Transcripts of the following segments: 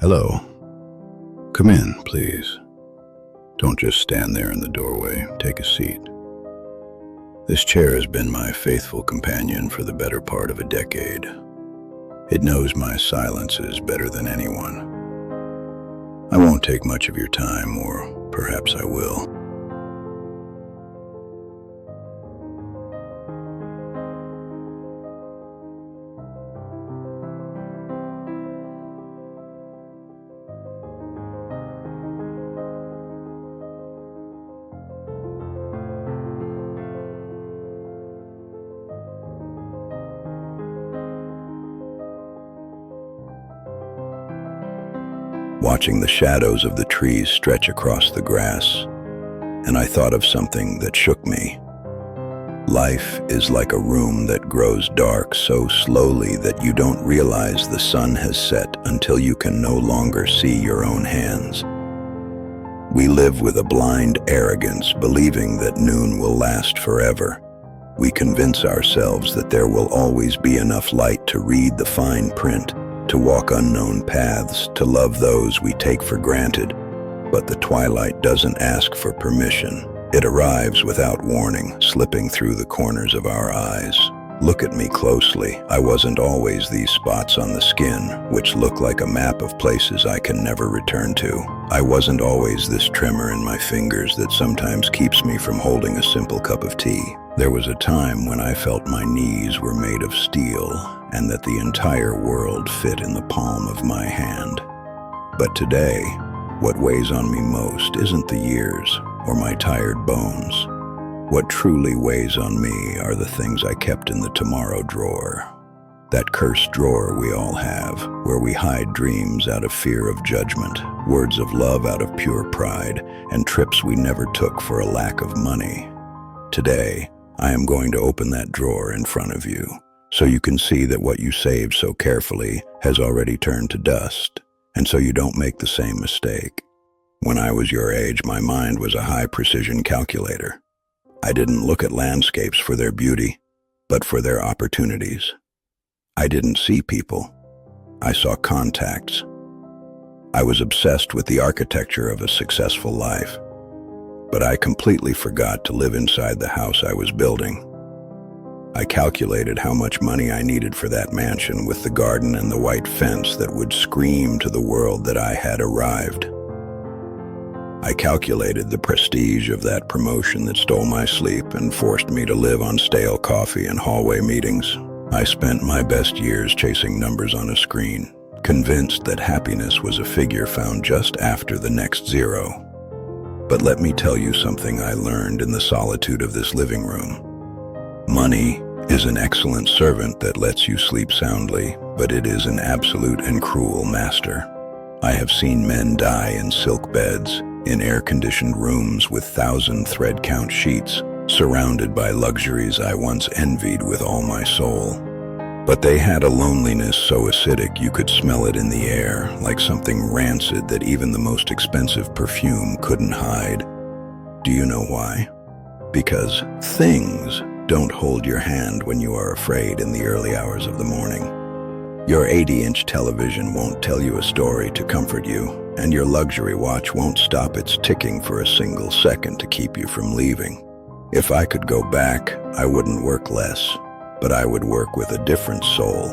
Hello. Come in, please. Don't just stand there in the doorway. Take a seat. This chair has been my faithful companion for the better part of a decade. It knows my silences better than anyone. I won't take much of your time, or perhaps I will. Watching the shadows of the trees stretch across the grass, and I thought of something that shook me. Life is like a room that grows dark so slowly that you don't realize the sun has set until you can no longer see your own hands. We live with a blind arrogance, believing that noon will last forever. We convince ourselves that there will always be enough light to read the fine print, to walk unknown paths, to love those we take for granted. But the twilight doesn't ask for permission. It arrives without warning, slipping through the corners of our eyes. Look at me closely. I wasn't always these spots on the skin, which look like a map of places I can never return to. I wasn't always this tremor in my fingers that sometimes keeps me from holding a simple cup of tea. There was a time when I felt my knees were made of steel and that the entire world fit in the palm of my hand. But today, what weighs on me most isn't the years or my tired bones. What truly weighs on me are the things I kept in the tomorrow drawer. That cursed drawer we all have, where we hide dreams out of fear of judgment, words of love out of pure pride, and trips we never took for a lack of money. Today, I am going to open that drawer in front of you, so you can see that what you saved so carefully has already turned to dust, and so you don't make the same mistake. When I was your age, my mind was a high-precision calculator. I didn't look at landscapes for their beauty, but for their opportunities. I didn't see people. I saw contacts. I was obsessed with the architecture of a successful life, but I completely forgot to live inside the house I was building. I calculated how much money I needed for that mansion with the garden and the white fence that would scream to the world that I had arrived. I calculated the prestige of that promotion that stole my sleep and forced me to live on stale coffee and hallway meetings. I spent my best years chasing numbers on a screen, convinced that happiness was a figure found just after the next zero. But let me tell you something I learned in the solitude of this living room. Money is an excellent servant that lets you sleep soundly, but it is an absolute and cruel master. I have seen men die in silk beds, in air-conditioned rooms with 1,000 thread-count sheets, surrounded by luxuries I once envied with all my soul. But they had a loneliness so acidic you could smell it in the air, like something rancid that even the most expensive perfume couldn't hide. Do you know why? Because things don't hold your hand when you are afraid in the early hours of the morning. Your 80-inch television won't tell you a story to comfort you, and your luxury watch won't stop its ticking for a single second to keep you from leaving. If I could go back, I wouldn't work less, but I would work with a different soul.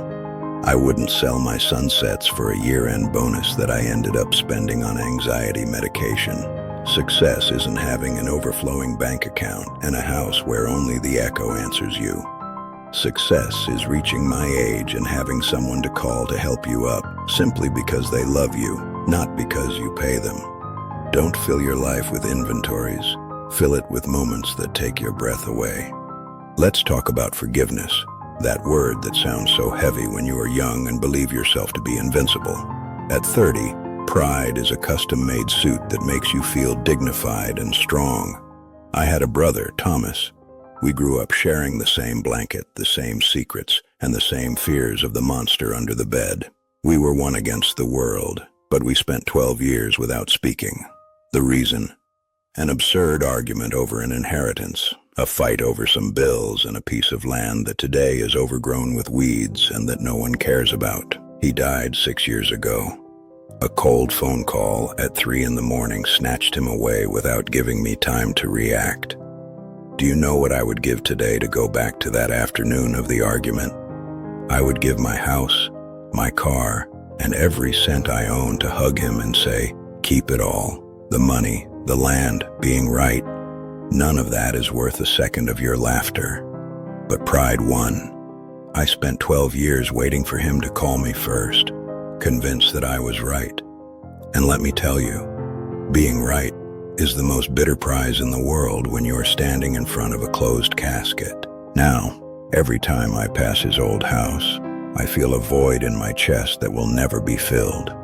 I wouldn't sell my sunsets for a year-end bonus that I ended up spending on anxiety medication. Success isn't having an overflowing bank account and a house where only the echo answers you. Success is reaching my age and having someone to call to help you up, simply because they love you, not because you pay them. Don't fill your life with inventories. Fill it with moments that take your breath away. Let's talk about forgiveness, that word that sounds so heavy when you are young and believe yourself to be invincible. At 30, pride is a custom-made suit that makes you feel dignified and strong. I had a brother, Thomas. We grew up sharing the same blanket, the same secrets, and the same fears of the monster under the bed. We were one against the world, but we spent 12 years without speaking. The reason? An absurd argument over an inheritance, a fight over some bills and a piece of land that today is overgrown with weeds and that no one cares about. He died 6 years ago. A cold phone call at 3 in the morning snatched him away without giving me time to react. Do you know what I would give today to go back to that afternoon of the argument? I would give my house, my car, and every cent I own to hug him and say, keep it all. The money, the land, being right. None of that is worth a second of your laughter. But pride won. I spent 12 years waiting for him to call me first, convinced that I was right. And let me tell you, being right is the most bitter prize in the world when you are standing in front of a closed casket. Now, every time I pass his old house, I feel a void in my chest that will never be filled.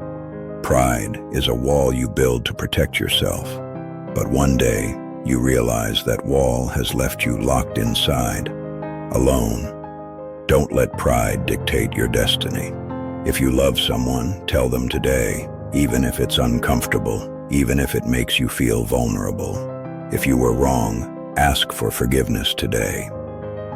Pride is a wall you build to protect yourself, but one day you realize that wall has left you locked inside, alone. Don't let pride dictate your destiny. If you love someone, tell them today, even if it's uncomfortable, even if it makes you feel vulnerable. If you were wrong, ask for forgiveness today.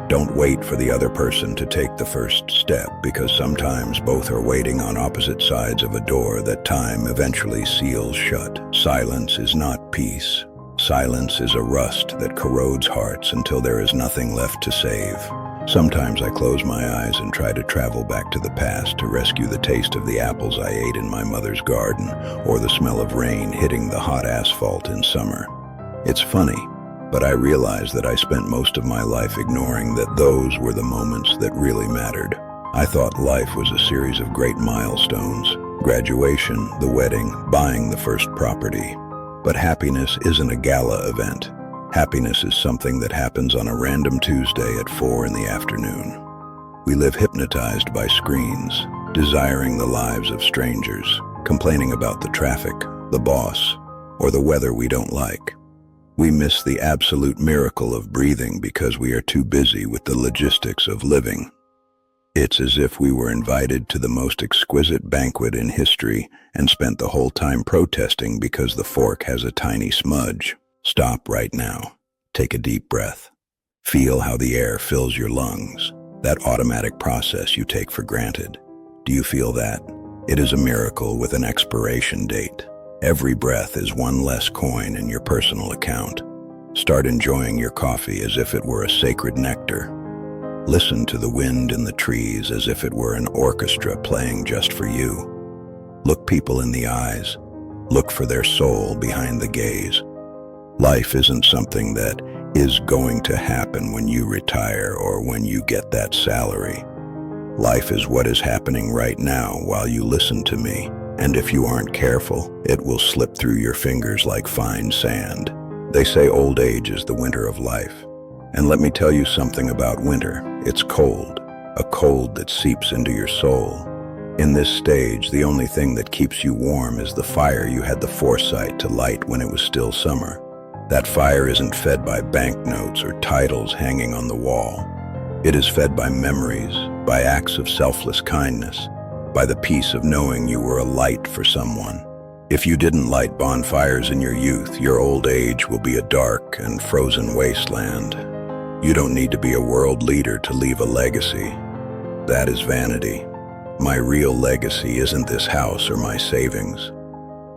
Don't wait for the other person to take the first step, because sometimes both are waiting on opposite sides of a door that time eventually seals shut. Silence is not peace. Silence is a rust that corrodes hearts until there is nothing left to save. Sometimes I close my eyes and try to travel back to the past to rescue the taste of the apples I ate in my mother's garden, or the smell of rain hitting the hot asphalt in summer. It's funny, but I realize that I spent most of my life ignoring that those were the moments that really mattered. I thought life was a series of great milestones: graduation, the wedding, buying the first property. But happiness isn't a gala event. Happiness is something that happens on a random Tuesday at 4 in the afternoon. We live hypnotized by screens, desiring the lives of strangers, complaining about the traffic, the boss, or the weather we don't like. We miss the absolute miracle of breathing because we are too busy with the logistics of living. It's as if we were invited to the most exquisite banquet in history and spent the whole time protesting because the fork has a tiny smudge. Stop right now. Take a deep breath. Feel how the air fills your lungs, that automatic process you take for granted. Do you feel that? It is a miracle with an expiration date. Every breath is one less coin in your personal account. Start enjoying your coffee as if it were a sacred nectar. Listen to the wind in the trees as if it were an orchestra playing just for you. Look people in the eyes. Look for their soul behind the gaze. Life isn't something that is going to happen when you retire or when you get that salary. Life is what is happening right now while you listen to me, and if you aren't careful, it will slip through your fingers like fine sand. They say old age is the winter of life. And let me tell you something about winter. It's cold, a cold that seeps into your soul. In this stage, the only thing that keeps you warm is the fire you had the foresight to light when it was still summer. That fire isn't fed by banknotes or titles hanging on the wall. It is fed by memories, by acts of selfless kindness, by the peace of knowing you were a light for someone. If you didn't light bonfires in your youth, your old age will be a dark and frozen wasteland. You don't need to be a world leader to leave a legacy. That is vanity. My real legacy isn't this house or my savings.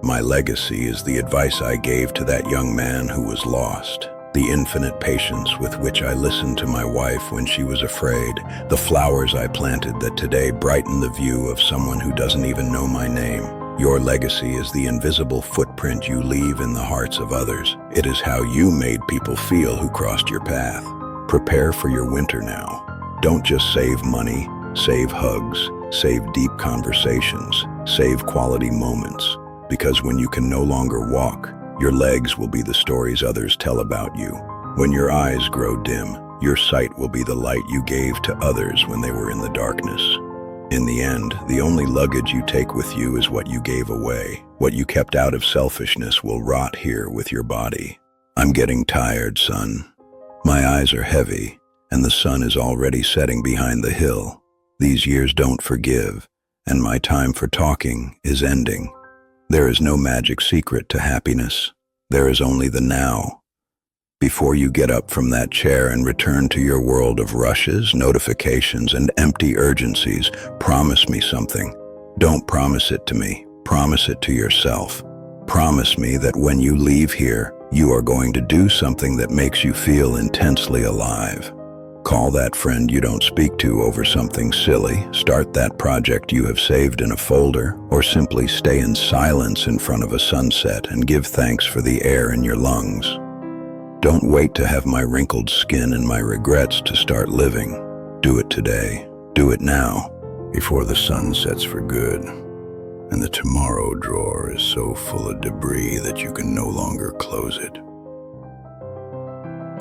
My legacy is the advice I gave to that young man who was lost, the infinite patience with which I listened to my wife when she was afraid, the flowers I planted that today brighten the view of someone who doesn't even know my name. Your legacy is the invisible footprint you leave in the hearts of others. It is how you made people feel who crossed your path. Prepare for your winter now. Don't just save money, save hugs, save deep conversations, save quality moments. Because when you can no longer walk, your legs will be the stories others tell about you. When your eyes grow dim, your sight will be the light you gave to others when they were in the darkness. In the end, the only luggage you take with you is what you gave away. What you kept out of selfishness will rot here with your body. I'm getting tired, son. My eyes are heavy, and the sun is already setting behind the hill. These years don't forgive, and my time for talking is ending. There is no magic secret to happiness. There is only the now. Before you get up from that chair and return to your world of rushes, notifications, and empty urgencies, promise me something. Don't promise it to me. Promise it to yourself. Promise me that when you leave here, you are going to do something that makes you feel intensely alive. Call that friend you don't speak to over something silly, start that project you have saved in a folder, or simply stay in silence in front of a sunset and give thanks for the air in your lungs. Don't wait to have my wrinkled skin and my regrets to start living. Do it today. Do it now, before the sun sets for good, and the tomorrow drawer is so full of debris that you can no longer close it.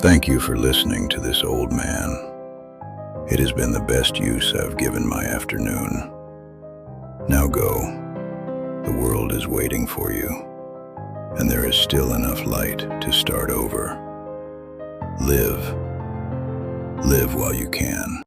Thank you for listening to this old man. It has been the best use I've given my afternoon. Now go. The world is waiting for you, and there is still enough light to start over. Live. Live while you can.